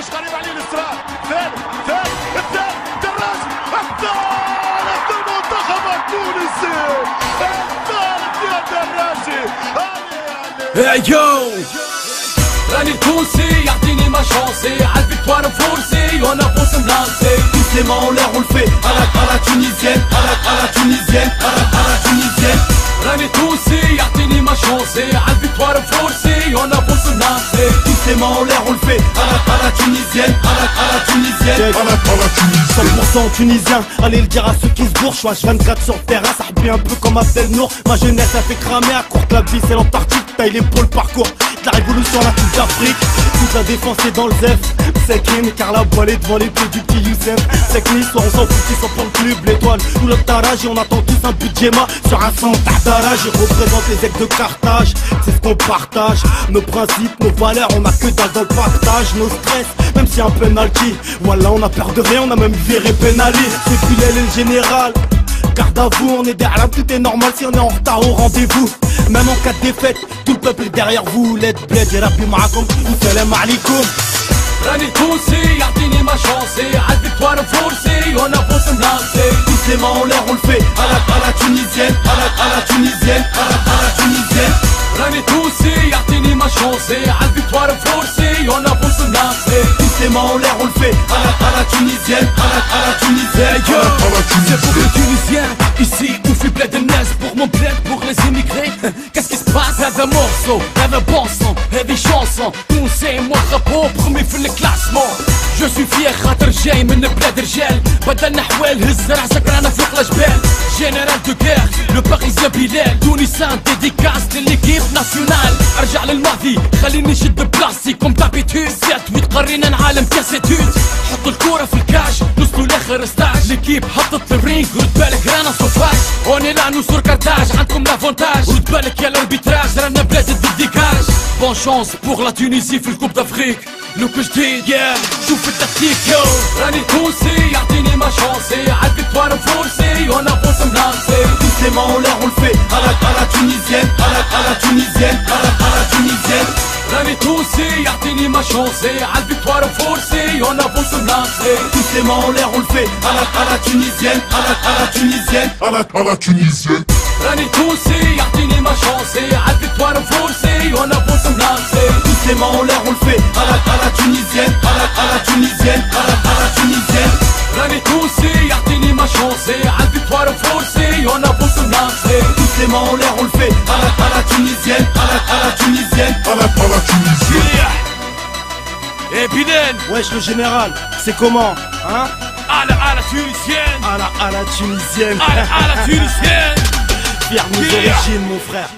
مش غريب عليه الاصرار. ثالث دراج الثالث المنتخب التونسي، الثالث يا دراجي. يو راني تونسي يعطيني ما شانسي على الفيكتوار فورسي وانا فوز ملانسي. Tous les mains en l'air on le fait à la tunisienne, à la tunisienne, à la tunisienne. راني تونسي يعطيني ما شانسي على الفيكتوار فورسي وانا فوز ملانسي. Tous les mains en l'air on le fait à la tunisienne, à la tunisienne, à la tunisienne. 100% tunisien, allez le dire à ceux qui se bourrent. Je suis H24 sur le terrain, ça revient un peu comme Abdel Nour. Ma jeunesse a fait cramer à courte, la vie c'est l'Antarctique. Taille l'épaule, parcours de la révolution, la coupe d'Afrique. Toute la défense est dans le zef. C'est Kim, car la voile est devant les pieds du petit Youssef. C'est que soit on s'en fout, ils sont pour le club, l'étoile ou le tarage. Et on attend tous un but de Gemma sur un son d'arage. Je représente les aigles de Carthage, c'est ce qu'on partage. Nos principes, nos valeurs, on a que dalle dans le partage. Nos stress, même si un penalty. Voilà, on a peur de rien, on a même viré penalty. C'est Bilal et le général. Garde à vous, on est derrière, tout est normal si on est en retard au rendez-vous. Même en cas de défaite, tout le peuple est derrière vous. Let bled, j'ai rappelé معاكم, salam alaikum. راني تونسي يعطيني ما شانسي على الفيكتوار فورسي وانا فوز ملانسي. Tous les mains en l'air on le fait à la tunisienne, à la tunisienne, à la tunisienne. راني تونسي يعطيني ما شانسي على الفيكتوار فورسي وانا فوز ملانسي. Tous les mains en l'air on le fait à la tunisienne, à la tunisienne. C'est pour les Tunisiens ici ou في بلاد الناس, pour mon bled, pour les immigrés. Qu'est-ce qui se passe? هذا morceau, هذا bon son, هذه chanson. تونسي مو drapeau, premier في الكلاسمون. Je suis fier خاطر جاي من بلاد رجال. بدلنا حوال هز راسك رانا فوق الجبال. Général de guerre, le parisien Bilal. تونسان dédicace لليكيب ناسيونال. ارجع للماضي خليني نشد بلاصتي كوم تابيتود. 7-8 قرينا نعالم كاسيتود. حط الكورة في الكاش نوصلوا لاخر ستاج. ليكيب هبطت الرينج ورد بالك رانا صوفاج. اوني لا نوصل كارتاج عندكم لافونتاج. ورد بالك يا الاربيتراج رانا بلاد الديكاج. بون شانس بوغ لا تونيزي في الكوب دافريك. لوك جديد يا شوف التكتيك يو. راني تونسي يعطيني ما شانسي على الفيكتوار فورسي وانا فوز ملانسي. Tous les mains en l'air on le fait à la tunisienne, à la tunisienne, à la tunisienne. راني تونسي يعطيني ما شانسي على الفيكتوار فورسي وانا فوز ملانسي. Tous les mains en l'air on le fait à la tunisienne, à la tunisienne, à la tunisienne. راني تونسي يعطيني ما شانسي على الفيكتوار فورسي وانا فوز ملانسي. Tous les mains en l'air on le fait à la tunisienne, à la tunisienne, à la tunisienne. راني تونسي يعطيني ما شانسي على الفيكتوار فورسي وانا فوز ملانسي. Tous les mains en l'air on le fait à la tunisienne, à la tunisienne, à la tunisienne. Et Bilal, wesh le général, c'est comment, hein? à la tunisienne, à la tunisienne. à la tunisienne. Fier de nos origines mon frère.